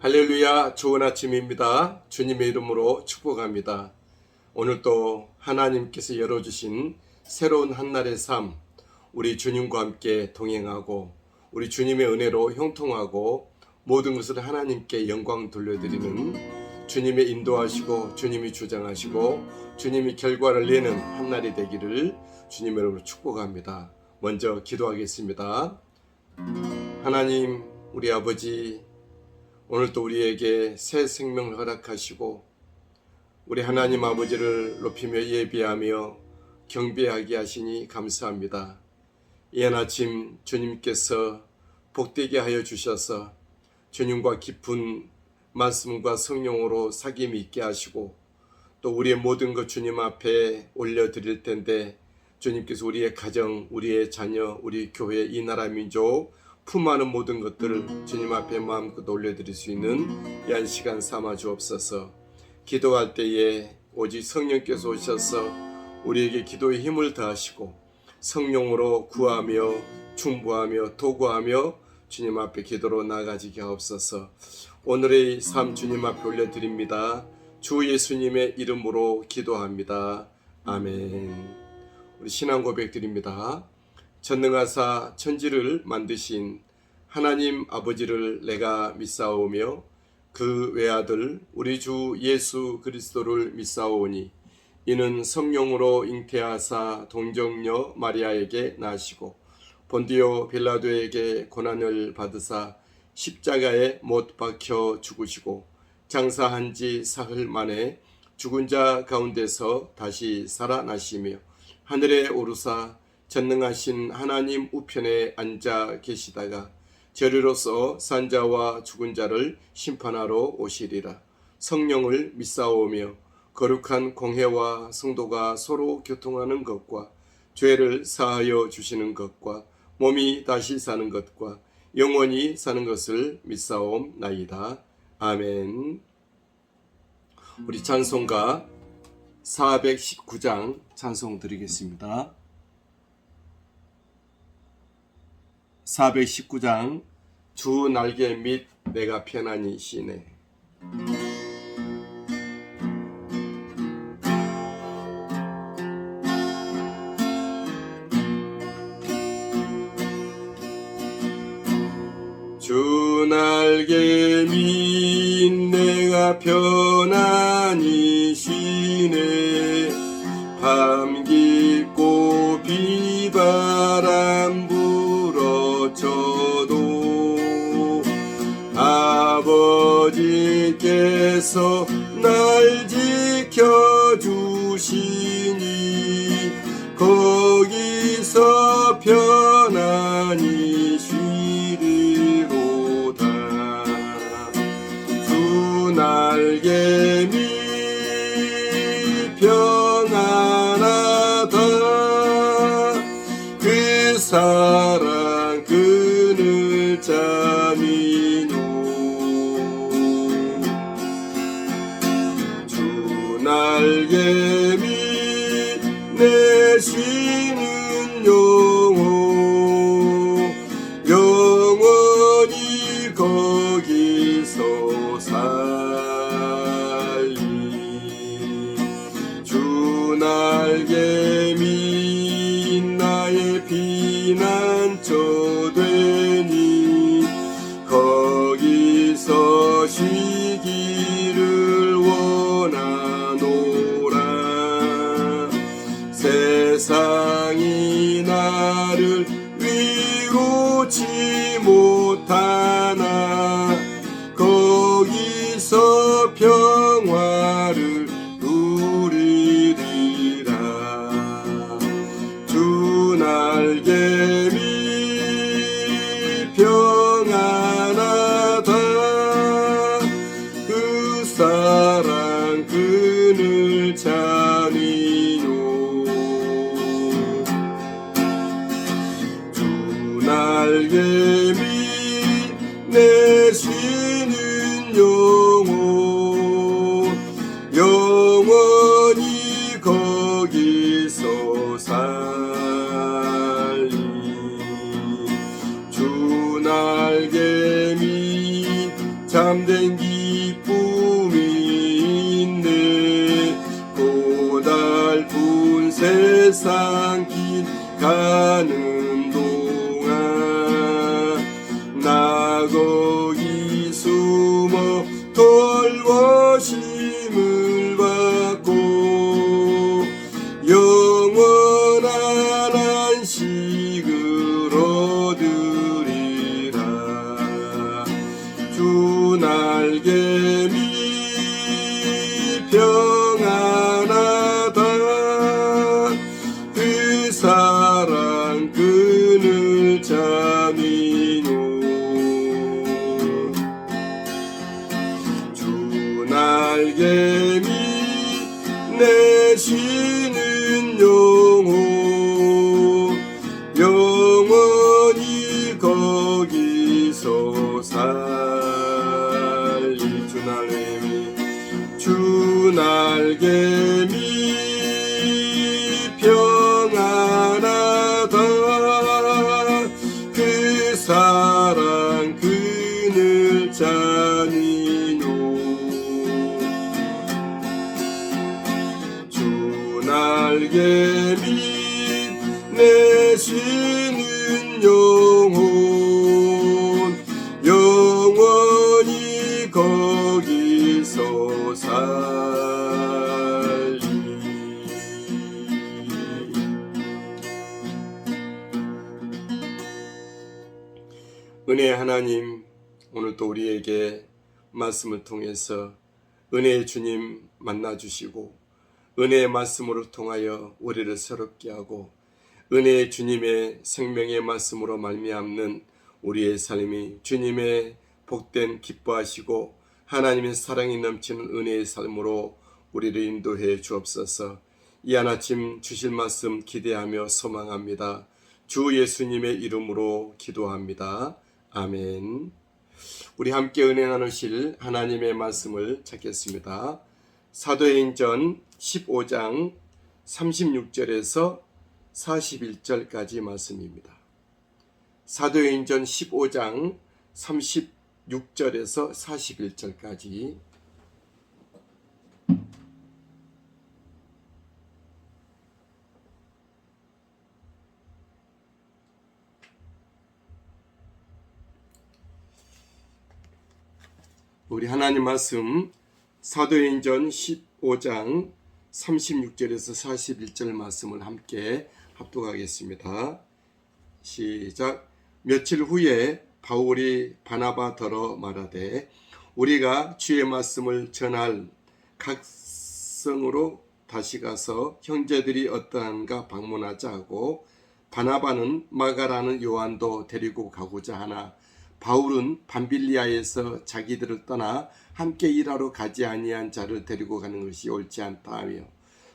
할렐루야, 좋은 아침입니다. 주님의 이름으로 축복합니다. 오늘도 하나님께서 열어주신 새로운 한날의 삶, 우리 주님과 함께 동행하고 우리 주님의 은혜로 형통하고 모든 것을 하나님께 영광 돌려드리는 주님의 인도하시고 주님이 주장하시고 주님이 결과를 내는 한날이 되기를 주님의 이름으로 축복합니다. 먼저 기도하겠습니다. 하나님, 우리 아버지, 오늘도 우리에게 새 생명을 허락하시고 우리 하나님 아버지를 높이며 예배하며 경배하게 하시니 감사합니다. 이한 아침 주님께서 복되게 하여 주셔서 주님과 깊은 말씀과 성령으로 사귐이 있게 하시고 또 우리의 모든 것 주님 앞에 올려드릴 텐데 주님께서 우리의 가정, 우리의 자녀, 우리 교회, 이 나라 민족 품하는 모든 것들을 주님 앞에 마음껏 올려드릴 수 있는 이 한 시간 삼아 주옵소서. 기도할 때에 오직 성령께서 오셔서 우리에게 기도의 힘을 더하시고 성령으로 구하며 중보하며 도구하며 주님 앞에 기도로 나아가지게 하옵소서. 오늘의 삶 주님 앞에 올려드립니다. 주 예수님의 이름으로 기도합니다. 아멘. 우리 신앙 고백 드립니다. 전능하사 천지를 만드신 하나님 아버지를 내가 믿사오며 그 외아들 우리 주 예수 그리스도를 믿사오니 이는 성령으로 잉태하사 동정녀 마리아에게 나시고 본디오 빌라도에게 고난을 받으사 십자가에 못 박혀 죽으시고 장사한 지 사흘 만에 죽은 자 가운데서 다시 살아나시며 하늘에 오르사 전능하신 하나님 우편에 앉아 계시다가 저리로서 산자와 죽은 자를 심판하러 오시리라. 성령을 믿사오며 거룩한 공회와 성도가 서로 교통하는 것과 죄를 사하여 주시는 것과 몸이 다시 사는 것과 영원히 사는 것을 믿사옵나이다. 아멘. 우리 찬송가 419장 찬송 드리겠습니다. 419장 주 날개 및 내가 편안히 쉬네. 주 날개 및 내가 편안히 쉬네. 밤 깊고 비바람 불어쳐도 아버지께서 날 지켜주시니 거기서 편안히 쉬리로다. 주 날개 밑 평안하다. 그 사랑 그늘 잠이노. 주 날개 밑 내 쉬는 영혼 영원히 거기서 살리. 주 날개 밑 나의 피난처 되니 거기서 쉬기를 원하노라. 세상이 나를 위로치 못하나 거기서 평화를 누리리라. 주 날개 밑 평안하다. 그 사랑 그늘 잠이요. 주 날개 밑 내 쉬는 영혼 영원히 거기서 살리. 주 날개 밑 참된 기쁨이 있네. 고달픈 세상 길 가는 동안 나 거기 숨어 돌보심을 받고 영원한 안식을 얻으리라. 주 날개 밑 평안하다. 그 사랑 그늘 잠이뇨. 주 날개 밑 내 쉬는 영혼 영원히 거기서 살리. 주 날개 밑 평안하다. 그 사랑 그늘 잔이뇨. 주 날개 밑 내 쉬는 영혼 영원히 거기서 살리. 은혜의 하나님, 오늘도 우리에게 말씀을 통해서 은혜의 주님 만나주시고 은혜의 말씀으로 통하여 우리를 새롭게 하고 은혜의 주님의 생명의 말씀으로 말미암는 우리의 삶이 주님의 복된 기뻐하시고 하나님의 사랑이 넘치는 은혜의 삶으로 우리를 인도해 주옵소서. 이 한 아침 주실 말씀 기대하며 소망합니다. 주 예수님의 이름으로 기도합니다. 아멘. 우리 함께 은혜 나누실 하나님의 말씀을 찾겠습니다. 사도행전 15장 36절에서 41절까지 말씀입니다. 사도행전 15장 36절에서 41절까지. 우리 하나님 말씀 사도행전 15장 36절에서 41절 말씀을 함께 합독하겠습니다. 시작. 며칠 후에 바울이 바나바더러 말하되 우리가 주의 말씀을 전할 각성으로 다시 가서 형제들이 어떠한가 방문하자 하고 바나바는 마가라는 요한도 데리고 가고자 하나 바울은 밤빌리아에서 자기들을 떠나 함께 일하러 가지 아니한 자를 데리고 가는 것이 옳지 않다 하며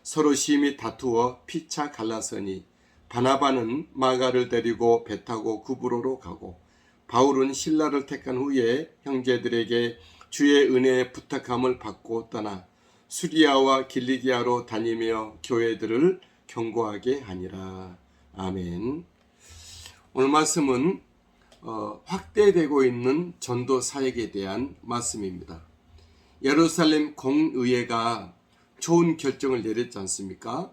서로 심히 다투어 피차 갈라서니 바나바는 마가를 데리고 배 타고 구브로로 가고 바울은 실라를 택한 후에 형제들에게 주의 은혜의 부탁함을 받고 떠나 수리아와 길리기아로 다니며 교회들을 경고하게 하니라. 아멘. 오늘 말씀은 확대되고 있는 전도 사역에 대한 말씀입니다. 예루살렘 공의회가 좋은 결정을 내렸지 않습니까?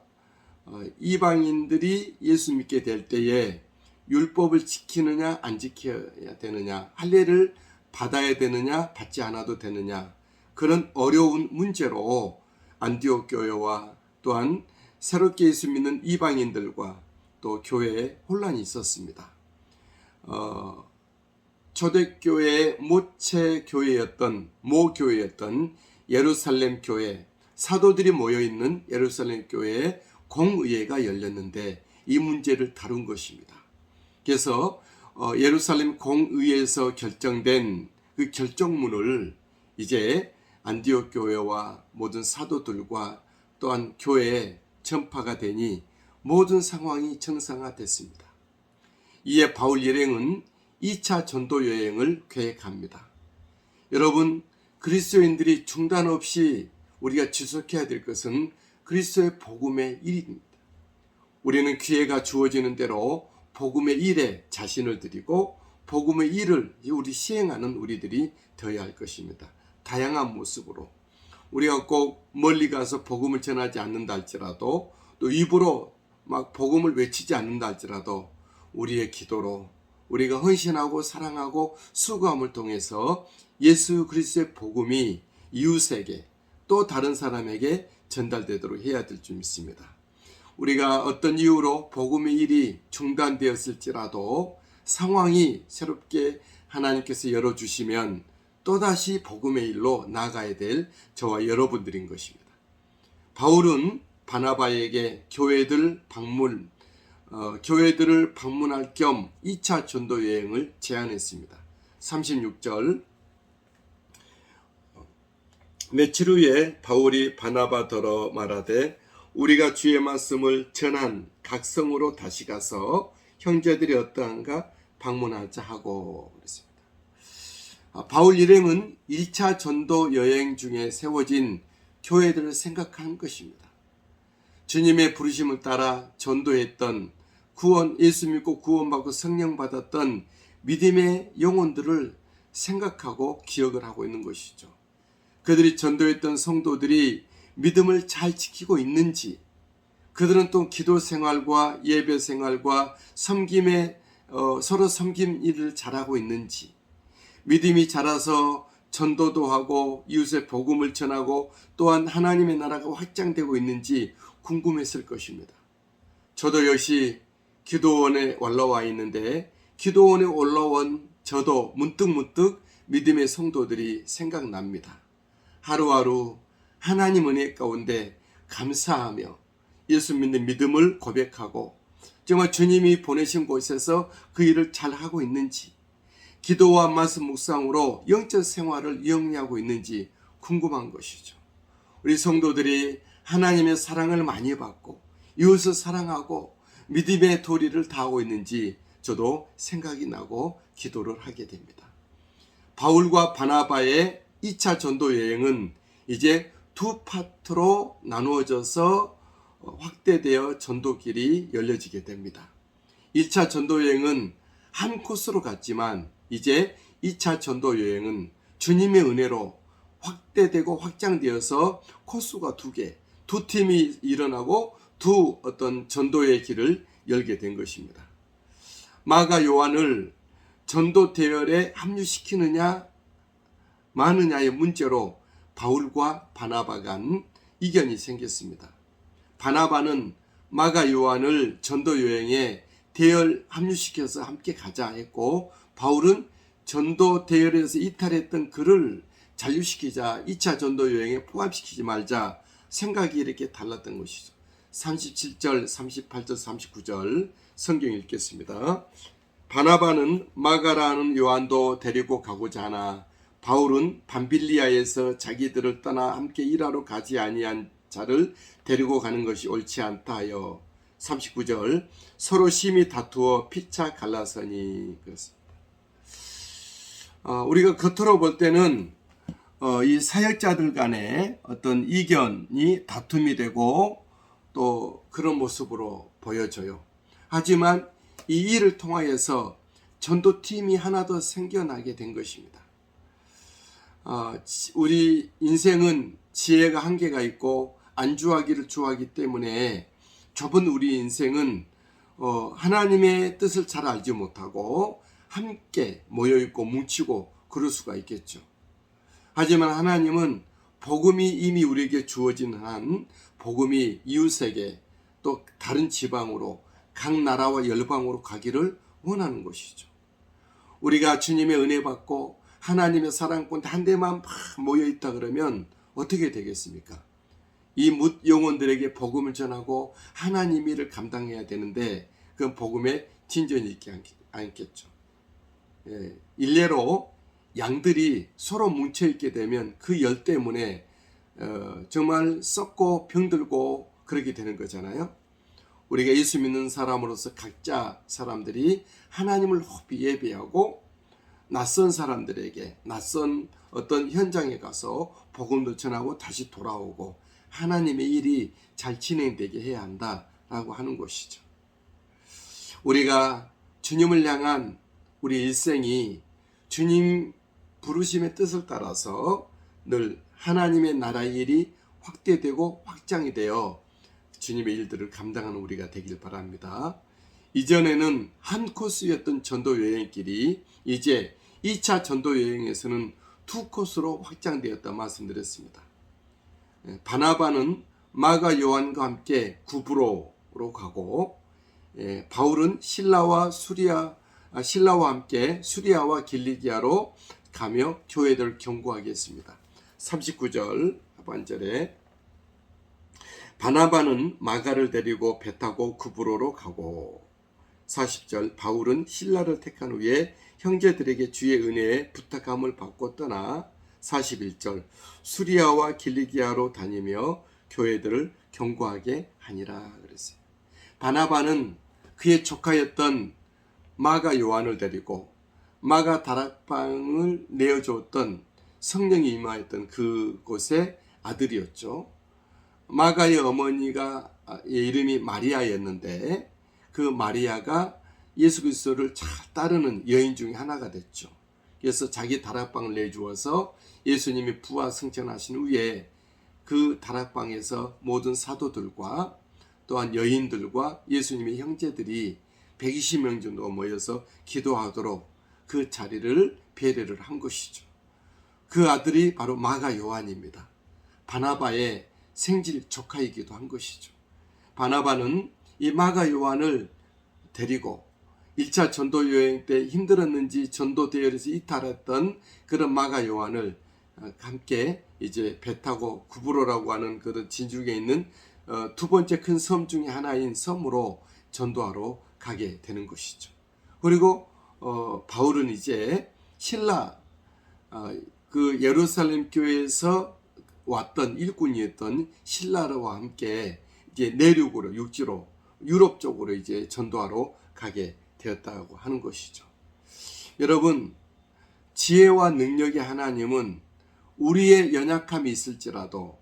이방인들이 예수 믿게 될 때에 율법을 지키느냐 안 지켜야 되느냐, 할례를 받아야 되느냐 받지 않아도 되느냐, 그런 어려운 문제로 안디옥 교회와 또한 새롭게 예수 믿는 이방인들과 또 교회에 혼란이 있었습니다. 초대교회의 모체 교회였던 모교회였던 예루살렘 교회, 사도들이 모여있는 예루살렘 교회에 공의회가 열렸는데 이 문제를 다룬 것입니다. 그래서 예루살렘 공의회에서 결정된 그 결정문을 이제 안디옥 교회와 모든 사도들과 또한 교회에 전파가 되니 모든 상황이 정상화됐습니다. 이에 바울 일행은 2차 전도 여행을 계획합니다. 여러분, 그리스도인들이 중단 없이 우리가 지속해야 될 것은 그리스도의 복음의 일입니다. 우리는 기회가 주어지는 대로 복음의 일에 자신을 드리고 복음의 일을 우리 시행하는 우리들이 되어야 할 것입니다. 다양한 모습으로 우리가 꼭 멀리 가서 복음을 전하지 않는다 할지라도 또 입으로 막 복음을 외치지 않는다 할지라도 우리의 기도로 우리가 헌신하고 사랑하고 수고함을 통해서 예수 그리스도의 복음이 이웃에게 또 다른 사람에게 전달되도록 해야 될 줄 믿습니다. 우리가 어떤 이유로 복음의 일이 중단되었을지라도 상황이 새롭게 하나님께서 열어주시면 또다시 복음의 일로 나아가야 될 저와 여러분들인 것입니다. 바울은 바나바에게 교회들을 방문할 겸 2차 전도 여행을 제안했습니다. 36절 며칠 후에 바울이 바나바더러 말하되 우리가 주의 말씀을 전한 각 성으로 다시 가서 형제들이 어떠한가 방문하자 하고 그랬습니다. 바울 일행은 1차 전도 여행 중에 세워진 교회들을 생각한 것입니다. 주님의 부르심을 따라 전도했던 예수 믿고 구원받고 성령 받았던 믿음의 영혼들을 생각하고 기억을 하고 있는 것이죠. 그들이 전도했던 성도들이 믿음을 잘 지키고 있는지, 그들은 또 기도 생활과 예배 생활과 섬김에 서로 섬김 일을 잘하고 있는지, 믿음이 자라서 전도도 하고 이웃의 복음을 전하고 또한 하나님의 나라가 확장되고 있는지 궁금했을 것입니다. 저도 역시 기도원에 올라와 있는데 기도원에 올라온 저도 문득문득 믿음의 성도들이 생각납니다. 하루하루 하나님 은혜 가운데 감사하며 예수 믿는 믿음을 고백하고 정말 주님이 보내신 곳에서 그 일을 잘하고 있는지, 기도와 말씀 묵상으로 영적 생활을 영위하고 있는지 궁금한 것이죠. 우리 성도들이 하나님의 사랑을 많이 받고 이웃을 사랑하고 믿음의 도리를 다하고 있는지 저도 생각이 나고 기도를 하게 됩니다. 바울과 바나바의 2차 전도 여행은 이제 두 파트로 나누어져서 확대되어 전도길이 열려지게 됩니다. 1차 전도 여행은 한 코스로 갔지만 이제 2차 전도 여행은 주님의 은혜로 확대되고 확장되어서 코스가 두 팀이 일어나고 두 어떤 전도의 길을 열게 된 것입니다. 마가 요한을 전도 대열에 합류시키느냐 마느냐의 문제로 바울과 바나바 간 이견이 생겼습니다. 바나바는 마가 요한을 전도 여행에 대열 합류시켜서 함께 가자 했고, 바울은 전도 대열에서 이탈했던 그를 잔류시키자, 2차 전도 여행에 포함시키지 말자 생각이 이렇게 달랐던 것이죠. 37절, 38절, 39절 성경 읽겠습니다. 바나바는 마가라는 요한도 데리고 가고자 하나 바울은 밤빌리아에서 자기들을 떠나 함께 일하러 가지 아니한 자를 데리고 가는 것이 옳지 않다 하여 39절 서로 심히 다투어 피차 갈라서니 그렇습니다. 우리가 겉으로 볼 때는 이 사역자들 간의 어떤 이견이 다툼이 되고 또 그런 모습으로 보여져요. 하지만 이 일을 통하여서 전도팀이 하나 더 생겨나게 된 것입니다. 우리 인생은 지혜가 한계가 있고 안주하기를 좋아하기 때문에 좁은 우리 인생은 하나님의 뜻을 잘 알지 못하고 함께 모여있고 뭉치고 그럴 수가 있겠죠. 하지만 하나님은 복음이 이미 우리에게 주어진 한 복음이 이웃에게 또 다른 지방으로 각 나라와 열방으로 가기를 원하는 것이죠. 우리가 주님의 은혜 받고 하나님의 사랑 가운데 한 데만 막 모여있다 그러면 어떻게 되겠습니까? 이 뭇 영혼들에게 복음을 전하고 하나님 일을 감당해야 되는데 그건 복음에 진전이 있지 않겠죠. 일례로 양들이 서로 뭉쳐있게 되면 그 열 때문에 정말 썩고 병들고 그렇게 되는 거잖아요. 우리가 예수 믿는 사람으로서 각자 사람들이 하나님을 높이 예배하고 낯선 사람들에게 낯선 어떤 현장에 가서 복음도 전하고 다시 돌아오고 하나님의 일이 잘 진행되게 해야 한다라고 하는 것이죠. 우리가 주님을 향한 우리 일생이 주님 부르심의 뜻을 따라서 늘 하나님의 나라의 일이 확대되고 확장이 되어 주님의 일들을 감당하는 우리가 되길 바랍니다. 이전에는 한 코스였던 전도 여행길이 이제 2차 전도 여행에서는 두 코스로 확장되었다 말씀드렸습니다. 바나바는 마가 요한과 함께 구브로로 가고, 바울은 신라와 함께 수리아와 길리기아로 가며 교회들을 경고하겠습니다. 39절 하반절에 바나바는 마가를 데리고 배 타고 구브로로 가고, 40절 바울은 신라를 택한 후에 형제들에게 주의 은혜에 부탁함을 받고 떠나 41절 수리아와 길리기아로 다니며 교회들을 경고하게 하니라 그랬어요. 바나바는 그의 조카였던 마가 요한을 데리고 마가 다락방을 내어주었던 성령이 임하였던 그곳의 아들이었죠. 마가의 어머니가 이름이 마리아였는데 그 마리아가 예수 그리스도를 잘 따르는 여인 중에 하나가 됐죠. 그래서 자기 다락방을 내주어서 예수님이 부활 승천하신 후에 그 다락방에서 모든 사도들과 또한 여인들과 예수님의 형제들이 120명 정도 모여서 기도하도록 그 자리를 배려를 한 것이죠. 그 아들이 바로 마가 요한입니다. 바나바의 생질 조카이기도 한 것이죠. 바나바는 이 마가 요한을 데리고 1차 전도 여행 때 힘들었는지 전도 대열에서 이탈했던 그런 마가 요한을 함께 이제 배 타고 구브로라고 하는 그 진주에 있는 두 번째 큰 섬 중에 하나인 섬으로 전도하러 가게 되는 것이죠. 그리고 바울은 이제 신라 그 예루살렘 교회에서 왔던 일꾼이었던 신라와 함께 이제 내륙으로 육지로 유럽 쪽으로 이제 전도하러 가게 되었다고 하는 것이죠. 여러분, 지혜와 능력의 하나님은 우리의 연약함이 있을지라도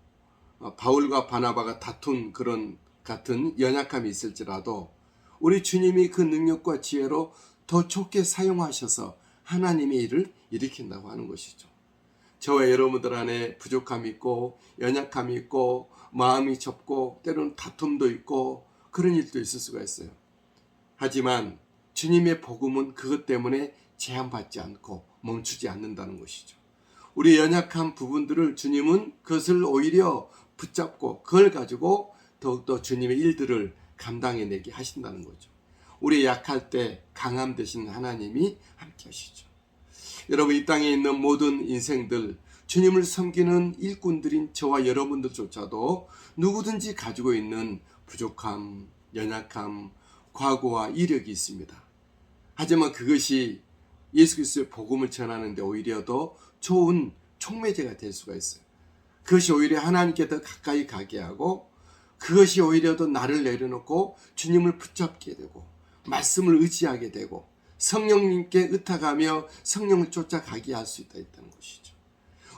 바울과 바나바가 다툰 그런 같은 연약함이 있을지라도 우리 주님이 그 능력과 지혜로 더 좋게 사용하셔서 하나님의 일을 일으킨다고 하는 것이죠. 저와 여러분들 안에 부족함이 있고 연약함이 있고 마음이 좁고 때로는 다툼도 있고 그런 일도 있을 수가 있어요. 하지만 주님의 복음은 그것 때문에 제한받지 않고 멈추지 않는다는 것이죠. 우리 연약한 부분들을 주님은 그것을 오히려 붙잡고 그걸 가지고 더욱더 주님의 일들을 감당해내게 하신다는 거죠. 우리 약할 때 강함 되신 하나님이 함께 하시죠. 여러분, 이 땅에 있는 모든 인생들, 주님을 섬기는 일꾼들인 저와 여러분들조차도 누구든지 가지고 있는 부족함, 연약함, 과거와 이력이 있습니다. 하지만 그것이 예수 그리스도의 복음을 전하는 데 오히려 더 좋은 촉매제가 될 수가 있어요. 그것이 오히려 하나님께 더 가까이 가게 하고 그것이 오히려 더 나를 내려놓고 주님을 붙잡게 되고 말씀을 의지하게 되고 성령님께 의탁하며 성령을 쫓아가게 할 수 있다는 것이죠.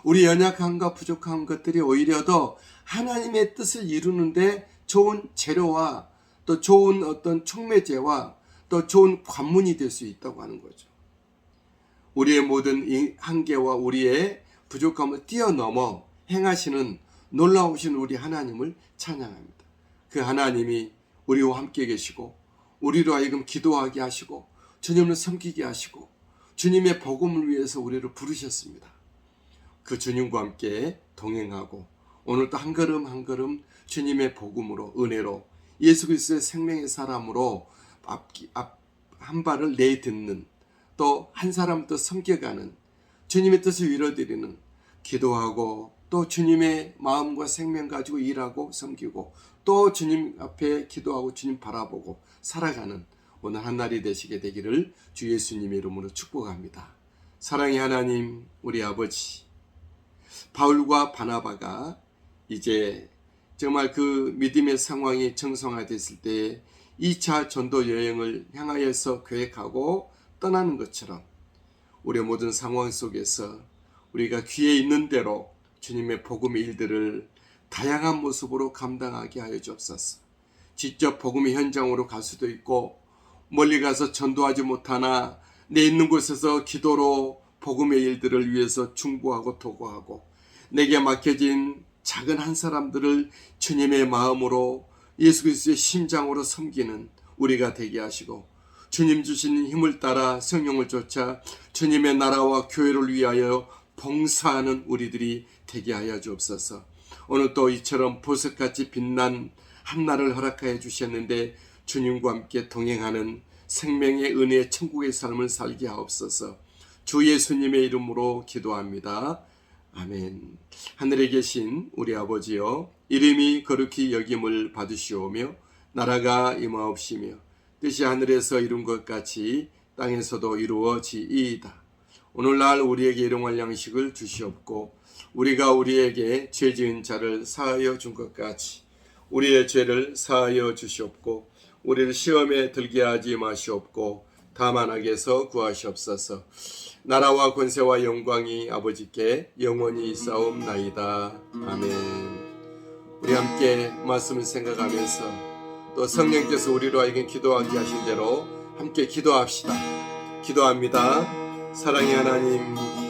우리 연약함과 부족한 것들이 오히려 더 하나님의 뜻을 이루는데 좋은 재료와 또 좋은 어떤 촉매제와 또 좋은 관문이 될 수 있다고 하는 거죠. 우리의 모든 한계와 우리의 부족함을 뛰어넘어 행하시는 놀라우신 우리 하나님을 찬양합니다. 그 하나님이 우리와 함께 계시고 우리로 하여금 기도하게 하시고 주님을 섬기게 하시고 주님의 복음을 위해서 우리를 부르셨습니다. 그 주님과 함께 동행하고 오늘도 한 걸음 한 걸음 주님의 복음으로 은혜로 예수 그리스도의 생명의 사람으로 한 발을 내딛는 또 한 사람 더 섬겨가는 주님의 뜻을 이루어드리는 기도하고 또 주님의 마음과 생명 가지고 일하고 섬기고 또 주님 앞에 기도하고 주님 바라보고 살아가는 오늘 한 날이 되시게 되기를 주 예수님의 이름으로 축복합니다. 사랑의 하나님, 우리 아버지, 바울과 바나바가 이제 정말 그 믿음의 상황이 정상화됐을 때 2차 전도 여행을 향하여서 계획하고 떠나는 것처럼 우리의 모든 상황 속에서 우리가 귀에 있는 대로 주님의 복음의 일들을 다양한 모습으로 감당하게 하여 주옵소서. 직접 복음의 현장으로 갈 수도 있고 멀리 가서 전도하지 못하나 내 있는 곳에서 기도로 복음의 일들을 위해서 중보하고 도구하고 내게 맡겨진 작은 한 사람들을 주님의 마음으로 예수 그리스도의 심장으로 섬기는 우리가 되게 하시고 주님 주신 힘을 따라 성령을 쫓아 주님의 나라와 교회를 위하여 봉사하는 우리들이 되게 하여 주옵소서. 오늘 또 이처럼 보석같이 빛난 한날을 허락하여 주셨는데 주님과 함께 동행하는 생명의 은혜의 천국의 삶을 살게 하옵소서. 주 예수님의 이름으로 기도합니다. 아멘. 하늘에 계신 우리 아버지여, 이름이 거룩히 여김을 받으시오며 나라가 임하옵시며 뜻이 하늘에서 이룬 것 같이 땅에서도 이루어지이다. 오늘날 우리에게 일용할 양식을 주시옵고 우리가 우리에게 죄 지은 자를 사하여 준 것 같이 우리의 죄를 사하여 주시옵고 우리를 시험에 들게 하지 마시옵고 다만 악에서 구하시옵소서. 나라와 권세와 영광이 아버지께 영원히 있사옵나이다. 아멘. 우리 함께 말씀을 생각하면서 또 성령께서 우리로 하여금 기도하게 하신 대로 함께 기도합시다. 기도합니다. 사랑의 하나님,